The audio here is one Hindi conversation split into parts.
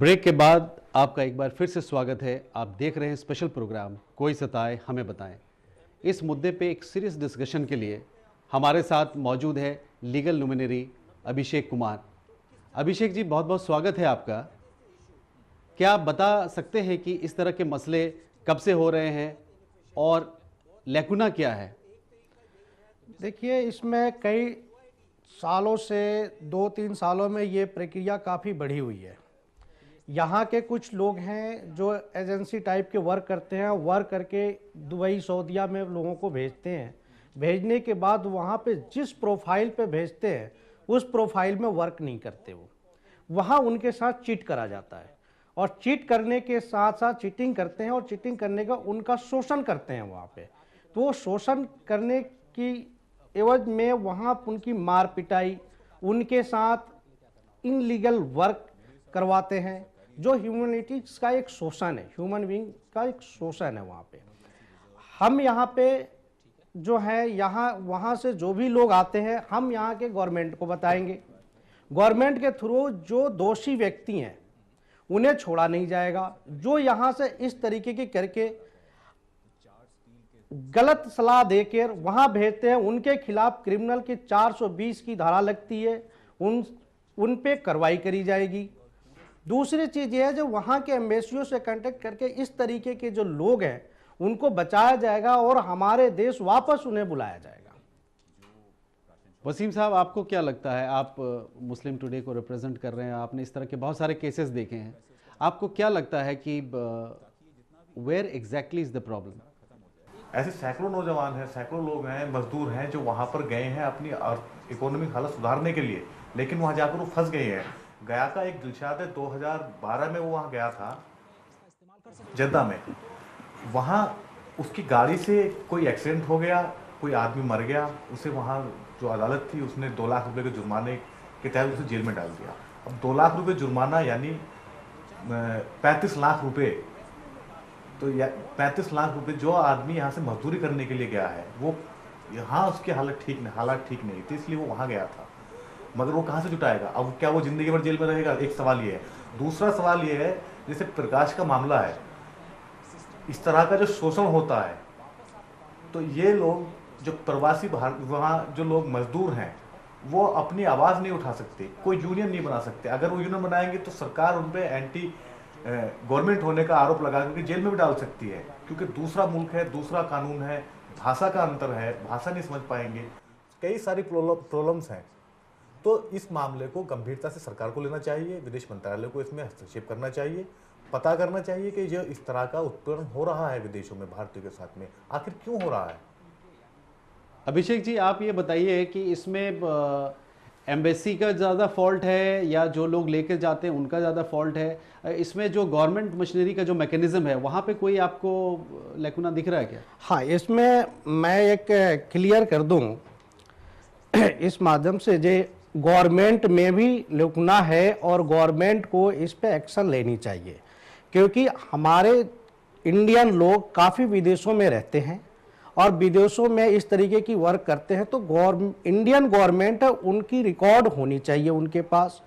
ब्रेक के बाद आपका एक बार फिर से स्वागत है। आप देख रहे हैं स्पेशल प्रोग्राम कोई सताए हमें बताएं। इस मुद्दे पे एक सीरियस डिस्कशन के लिए हमारे साथ मौजूद है लीगल लुमिनरी अभिषेक कुमार। अभिषेक जी, बहुत बहुत स्वागत है आपका। क्या आप बता सकते हैं कि इस तरह के मसले कब से हो रहे हैं और लैकुना क्या है? देखिए, इसमें कई सालों से 2-3 सालों में ये प्रक्रिया काफ़ी बढ़ी हुई है। यहाँ के कुछ लोग हैं जो एजेंसी टाइप के वर्क करते हैं, वर्क करके दुबई सऊदीया में लोगों को भेजते हैं। भेजने के बाद वहाँ पे जिस प्रोफाइल पे भेजते हैं उस प्रोफाइल में वर्क नहीं करते वो, वहाँ उनके साथ चीट करा जाता है और चीट करने के साथ साथ चीटिंग करते हैं और चीटिंग करने का उनका शोषण करते हैं वहाँ पे। तो वो शोषण करने की एवज में वहाँ उनकी मार पिटाई, उनके साथ इनलीगल वर्क करवाते हैं, जो ह्यूमैनिटीज़ का एक शोषण है, ह्यूमन बीइंग का एक शोषण है वहाँ पे। हम यहाँ पे जो है, यहाँ वहाँ से जो भी लोग आते हैं, हम यहाँ के गवर्नमेंट को बताएंगे। गवर्नमेंट के थ्रू जो दोषी व्यक्ति हैं उन्हें छोड़ा नहीं जाएगा। जो यहाँ से इस तरीके की करके गलत सलाह देकर वहाँ भेजते हैं, उनके खिलाफ क्रिमिनल की 420 की धारा लगती है, उन पे कार्रवाई करी जाएगी। दूसरी चीज़ यह है, जो वहाँ के एम्बेसियों से कांटेक्ट करके इस तरीके के जो लोग हैं उनको बचाया जाएगा और हमारे देश वापस उन्हें बुलाया जाएगा। वसीम साहब, आपको क्या लगता है? आप मुस्लिम टुडे को रिप्रेजेंट कर रहे हैं, आपने इस तरह के बहुत सारे केसेस देखे हैं। आपको क्या लगता है कि where exactly is the problem? ऐसे सैकड़ों नौजवान हैं, सैकड़ों लोग हैं, मजदूर हैं जो वहाँ पर गए हैं अपनी इकोनॉमिक हालत सुधारने के लिए, लेकिन वहाँ जाकर वो फंस गए हैं। गया का एक दिलशाद है, 2012 में वो वहाँ गया था जद्दा में। वहाँ उसकी गाड़ी से कोई एक्सीडेंट हो गया, कोई आदमी मर गया, उसे वहाँ जो अदालत थी उसने 2 लाख रुपए के जुर्माने के तहत उसे जेल में डाल दिया। अब 2 लाख रुपए जुर्माना यानी 35 लाख रुपए, तो 35 लाख रुपए जो आदमी यहाँ से मजदूरी करने के लिए गया है, वो यहाँ उसकी हालत ठीक नहीं थी, इसलिए वो वहाँ गया था। मगर वो कहाँ से जुटाएगा? अब क्या वो जिंदगी भर जेल में रहेगा? एक सवाल ये है। दूसरा सवाल ये है, जैसे प्रकाश का मामला है, इस तरह का जो शोषण होता है, तो ये लोग जो प्रवासी वहाँ जो लोग मजदूर हैं वो अपनी आवाज़ नहीं उठा सकते, कोई यूनियन नहीं बना सकते। अगर वो यूनियन बनाएंगे तो सरकार उन पर एंटी गवर्नमेंट होने का आरोप लगा करके जेल में भी डाल सकती है, क्योंकि दूसरा मुल्क है, दूसरा कानून है, भाषा का अंतर है, भाषा नहीं समझ पाएंगे, कई सारी प्रॉब्लम्स हैं। तो इस मामले को गंभीरता से सरकार को लेना चाहिए, विदेश मंत्रालय को इसमें हस्तक्षेप करना चाहिए, पता करना चाहिए कि जो इस तरह का उत्पीड़न हो रहा है विदेशों में भारतीयों के साथ में, आखिर क्यों हो रहा है। अभिषेक जी, आप ये बताइए कि इसमें एम्बेसी का ज़्यादा फॉल्ट है या जो लोग लेकर जाते हैं उनका ज़्यादा फॉल्ट है? इसमें जो गवर्नमेंट मशीनरी का जो मैकेनिज्म है वहाँ पे कोई आपको लैकुना दिख रहा है क्या? हाँ, इसमें मैं एक क्लियर कर दूं इस माध्यम से, जे गवर्नमेंट में भी लैकुना है और गवर्नमेंट को इस पे एक्शन लेनी चाहिए, क्योंकि हमारे इंडियन लोग काफ़ी विदेशों में रहते हैं और विदेशों में इस तरीके की वर्क करते हैं। तो इंडियन गवर्नमेंट है, उनकी रिकॉर्ड होनी चाहिए उनके पास।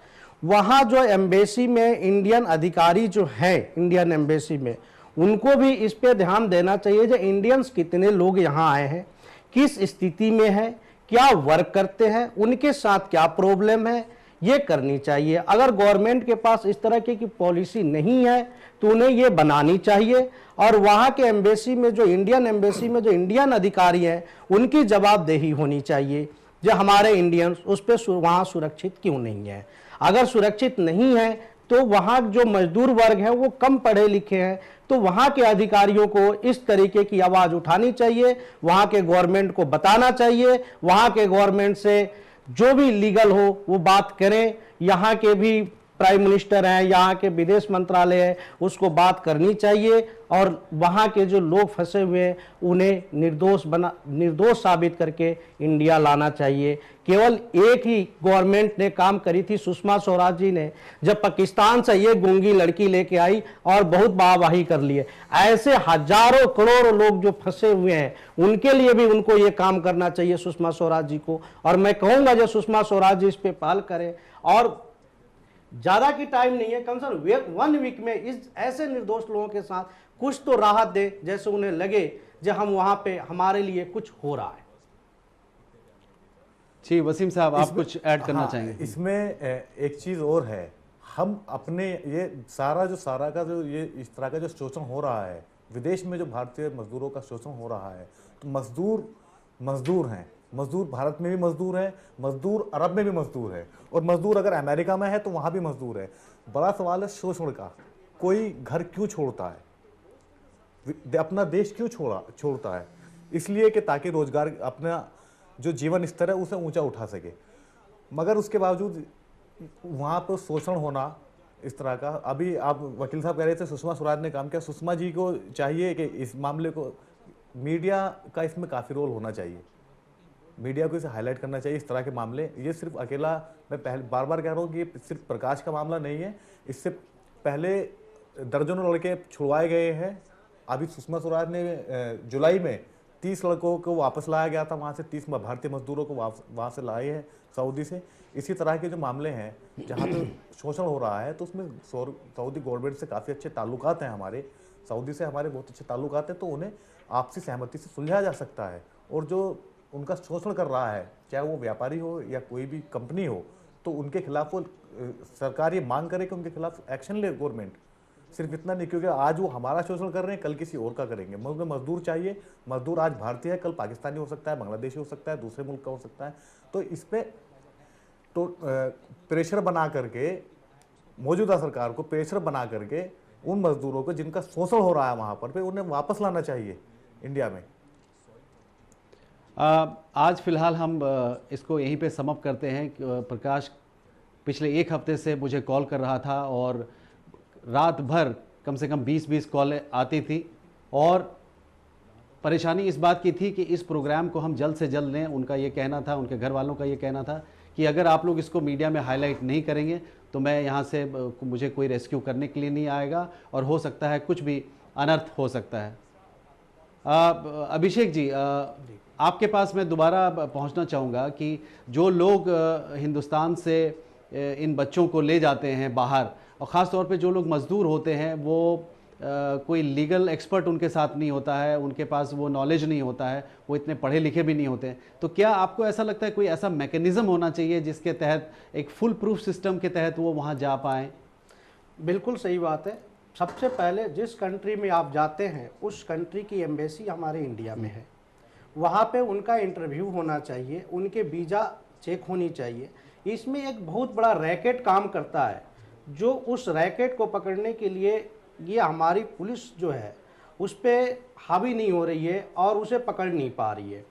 वहाँ जो एम्बेसी में इंडियन अधिकारी जो हैं इंडियन एम्बेसी में, उनको भी इस पे ध्यान देना चाहिए जो इंडियंस कितने लोग यहाँ आए हैं, किस स्थिति में है, क्या वर्क करते हैं, उनके साथ क्या प्रॉब्लम है, ये करनी चाहिए। अगर गवर्नमेंट के पास इस तरह की पॉलिसी नहीं है तो उन्हें ये बनानी चाहिए और वहाँ के एम्बेसी में जो इंडियन एम्बेसी में जो इंडियन अधिकारी हैं उनकी जवाबदेही होनी चाहिए, जो हमारे इंडियंस उस पर वहाँ सुरक्षित क्यों नहीं है। अगर सुरक्षित नहीं है तो वहाँ जो मजदूर वर्ग है वो कम पढ़े लिखे हैं, तो वहाँ के अधिकारियों को इस तरीके की आवाज़ उठानी चाहिए, वहाँ के गवर्नमेंट को बताना चाहिए, वहाँ के गवर्नमेंट से जो भी लीगल हो वो बात करें। यहाँ के भी प्राइम मिनिस्टर हैं, यहाँ के विदेश मंत्रालय है, उसको बात करनी चाहिए और वहाँ के जो लोग फंसे हुए हैं उन्हें निर्दोष साबित करके इंडिया लाना चाहिए। केवल एक ही गवर्नमेंट ने काम करी थी, सुषमा स्वराज जी ने, जब पाकिस्तान से ये गूंगी लड़की लेके आई और बहुत वाहवाही कर लिए। ऐसे हजारों करोड़ों लोग जो फंसे हुए हैं उनके लिए भी उनको ये काम करना चाहिए सुषमा स्वराज जी को। और मैं कहूँगा जो सुषमा स्वराज जी इस पे पहल करें और ज़्यादा की टाइम नहीं है, कम से कम 1 वीक में इस ऐसे निर्दोष लोगों के साथ कुछ तो राहत दे, जैसे उन्हें लगे जो हम वहाँ पे हमारे लिए कुछ हो रहा है। जी वसीम साहब, आप कुछ ऐड करना हाँ, चाहेंगे? इसमें एक चीज़ और है, हम अपने ये सारा का जो ये इस तरह का जो शोषण हो रहा है विदेश में, जो भारतीय मजदूरों का शोषण हो रहा है, तो मजदूर हैं, मजदूर भारत में भी मजदूर है, मजदूर अरब में भी मजदूर है, और मजदूर अगर अमेरिका में है तो वहाँ भी मजदूर है। बड़ा सवाल है शोषण का, कोई घर क्यों छोड़ता है, अपना देश क्यों छोड़ता है? इसलिए कि ताकि रोजगार, अपना जो जीवन स्तर है उसे ऊंचा उठा सके, मगर उसके बावजूद वहाँ पर शोषण होना इस तरह का। अभी आप वकील साहब कह रहे थे सुषमा स्वराज ने काम किया, सुषमा जी को चाहिए कि इस मामले को, मीडिया का इसमें काफ़ी रोल होना चाहिए, मीडिया को इसे हाईलाइट करना चाहिए इस तरह के मामले। ये सिर्फ अकेला, मैं पहले बार बार कह रहा हूँ कि ये सिर्फ प्रकाश का मामला नहीं है, इससे पहले दर्जनों लड़के छुड़वाए गए हैं। अभी सुषमा स्वराज ने जुलाई में 30 लड़कों को वापस लाया गया था वहाँ से, 30 भारतीय मजदूरों को वहाँ से लाए हैं सऊदी से। इसी तरह के जो मामले हैं जहाँ पे शोषण हो रहा है, तो उसमें सऊदी गवर्नमेंट से काफ़ी अच्छे ताल्लुकात हैं हमारे, सऊदी से हमारे बहुत अच्छे ताल्लुकात हैं, तो उन्हें आपसी सहमति से सुलझाया जा सकता है। और जो उनका शोषण कर रहा है, चाहे वो व्यापारी हो या कोई भी कंपनी हो, तो उनके खिलाफ वो सरकार ये मांग करे कि उनके खिलाफ एक्शन ले गवर्नमेंट। सिर्फ इतना नहीं, क्योंकि आज वो हमारा शोषण कर रहे हैं, कल किसी और का करेंगे। मुझे मजदूर चाहिए, मजदूर आज भारतीय है, कल पाकिस्तानी हो सकता है, बांग्लादेशी हो सकता है, दूसरे मुल्क का हो सकता है। तो इस पर तो प्रेशर बना करके, मौजूदा सरकार को प्रेशर बना करके उन मजदूरों को जिनका शोषण हो रहा है वहाँ पर, उन्हें वापस लाना चाहिए इंडिया में। आज फिलहाल हम इसको यहीं पे समअप करते हैं। प्रकाश पिछले 1 हफ्ते से मुझे कॉल कर रहा था और रात भर कम से कम 20-20 कॉल आती थी, और परेशानी इस बात की थी कि इस प्रोग्राम को हम जल्द से जल्द लें। उनका ये कहना था, उनके घर वालों का ये कहना था कि अगर आप लोग इसको मीडिया में हाईलाइट नहीं करेंगे तो मैं यहाँ से, मुझे कोई रेस्क्यू करने के लिए नहीं आएगा और हो सकता है कुछ भी अनर्थ हो सकता है। अभिषेक जी, आपके पास मैं दोबारा पहुँचना चाहूँगा कि जो लोग हिंदुस्तान से इन बच्चों को ले जाते हैं बाहर, और ख़ास तौर पे जो लोग मज़दूर होते हैं, वो कोई लीगल एक्सपर्ट उनके साथ नहीं होता है, उनके पास वो नॉलेज नहीं होता है, वो इतने पढ़े लिखे भी नहीं होते हैं, तो क्या आपको ऐसा लगता है कोई ऐसा मैकेनिज़्म होना चाहिए जिसके तहत, एक फुल प्रूफ सिस्टम के तहत वो वहाँ जा पाएँ? बिल्कुल सही बात है। सबसे पहले जिस कंट्री में आप जाते हैं उस कंट्री की एम्बेसी हमारे इंडिया में है, वहाँ पे उनका इंटरव्यू होना चाहिए, उनके वीज़ा चेक होनी चाहिए। इसमें एक बहुत बड़ा रैकेट काम करता है, जो उस रैकेट को पकड़ने के लिए ये हमारी पुलिस जो है उस पर हावी नहीं हो रही है और उसे पकड़ नहीं पा रही है।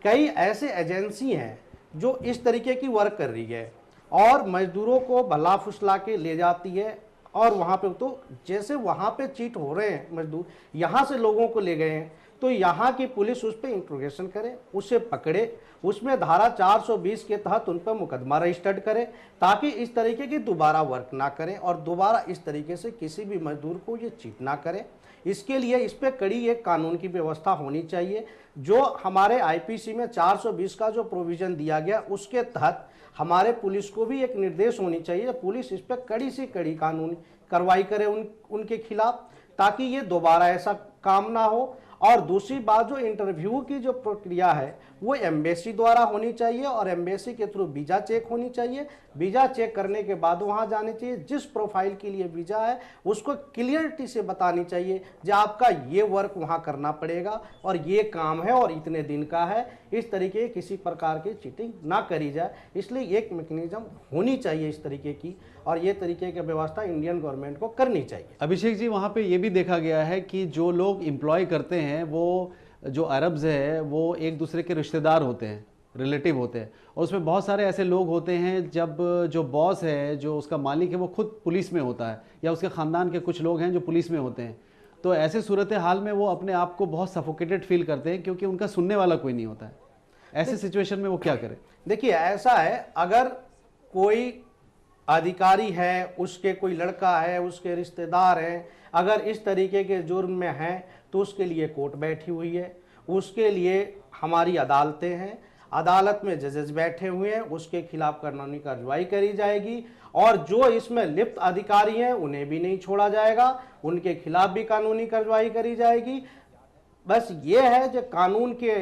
कई ऐसे एजेंसी हैं जो इस तरीके की वर्क कर रही है और मजदूरों को भला फुसला के ले जाती है, और वहाँ पे तो जैसे वहाँ पे चीट हो रहे हैं मजदूर, यहाँ से लोगों को ले गए हैं, तो यहाँ की पुलिस उस पर इंट्रोगेशन करे, उसे पकड़े, उसमें धारा 420 के तहत उन पर मुकदमा रजिस्टर्ड करे, ताकि इस तरीके की दोबारा वर्क ना करें और दोबारा इस तरीके से किसी भी मजदूर को ये चीट ना करे। इसके लिए इस पर कड़ी एक कानून की व्यवस्था होनी चाहिए। जो हमारे आईपीसी में 420 का जो प्रोविज़न दिया गया, उसके तहत हमारे पुलिस को भी एक निर्देश होनी चाहिए, पुलिस इस पर कड़ी से कड़ी कानूनी कार्रवाई करे उनके खिलाफ, ताकि ये दोबारा ऐसा काम ना हो। और दूसरी बात, जो इंटरव्यू की जो प्रक्रिया है वो एम्बेसी द्वारा होनी चाहिए और एम्बेसी के थ्रू वीज़ा चेक होनी चाहिए। वीज़ा चेक करने के बाद वहाँ जाने चाहिए, जिस प्रोफाइल के लिए वीज़ा है उसको क्लियरिटी से बतानी चाहिए जो आपका ये वर्क वहाँ करना पड़ेगा और ये काम है और इतने दिन का है। इस तरीके किसी प्रकार की चीटिंग ना करी जाए, इसलिए एक मैकेनिज्म होनी चाहिए इस तरीके की, और ये तरीके की व्यवस्था इंडियन गवर्नमेंट को करनी चाहिए। अभिषेक जी, वहाँ पे ये भी देखा गया है कि जो लोग एम्प्लॉय करते हैं, वो जो अरब्स है, वो एक दूसरे के रिश्तेदार होते हैं, रिलेटिव होते हैं, और उसमें बहुत सारे ऐसे लोग होते हैं जब जो बॉस है, जो उसका मालिक है, वो खुद पुलिस में होता है या उसके ख़ानदान के कुछ लोग हैं जो पुलिस में होते हैं, तो ऐसे सूरत हाल में वो अपने आप को बहुत सफोकेटेड फील करते हैं क्योंकि उनका सुनने वाला कोई नहीं होता है। ऐसे सिचुएशन में वो क्या करें? देखिए, ऐसा है, अगर कोई अधिकारी है, उसके कोई लड़का है, उसके रिश्तेदार हैं, अगर इस तरीके के जुर्म में हैं तो उसके लिए कोर्ट बैठी हुई है, उसके लिए हमारी अदालतें हैं, अदालत में जजेस बैठे हुए हैं, उसके खिलाफ कानूनी कार्रवाई करी जाएगी। और जो इसमें लिप्त अधिकारी हैं उन्हें भी नहीं छोड़ा जाएगा, उनके खिलाफ भी कानूनी कार्रवाई करी जाएगी। बस ये है जो कानून के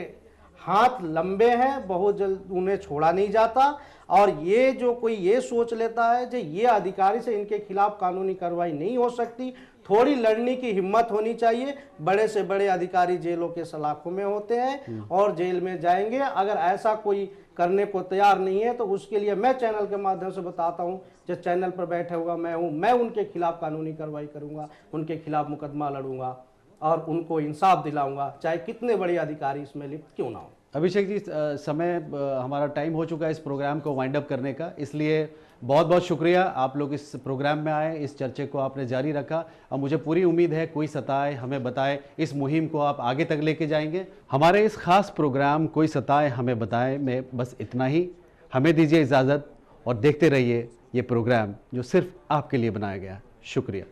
हाथ लंबे हैं, बहुत जल्द उन्हें छोड़ा नहीं जाता। और ये जो कोई ये सोच लेता है जो ये अधिकारी से इनके खिलाफ कानूनी कार्रवाई नहीं हो सकती, थोड़ी लड़ने की हिम्मत होनी चाहिए। बड़े से बड़े अधिकारी जेलों के सलाखों में होते हैं और जेल में जाएंगे। अगर ऐसा कोई करने को तैयार नहीं है तो उसके लिए मैं चैनल के माध्यम से बताता हूं, जो चैनल पर बैठे हुआ मैं हूं, मैं उनके खिलाफ कानूनी कार्रवाई करूंगा, उनके खिलाफ मुकदमा लड़ूंगा और उनको इंसाफ दिलाऊंगा, चाहे कितने बड़े अधिकारी इसमें लिप्त क्यों ना हो। अभिषेक जी, समय हमारा टाइम हो चुका है इस प्रोग्राम को वाइंड अप करने का, इसलिए बहुत बहुत शुक्रिया आप लोग इस प्रोग्राम में आए, इस चर्चे को आपने जारी रखा और मुझे पूरी उम्मीद है कोई सताए हमें बताए इस मुहिम को आप आगे तक लेके जाएंगे। हमारे इस खास प्रोग्राम कोई सताए हमें बताए में बस इतना ही। हमें दीजिए इजाज़त और देखते रहिए ये प्रोग्राम जो सिर्फ आपके लिए बनाया गया। शुक्रिया।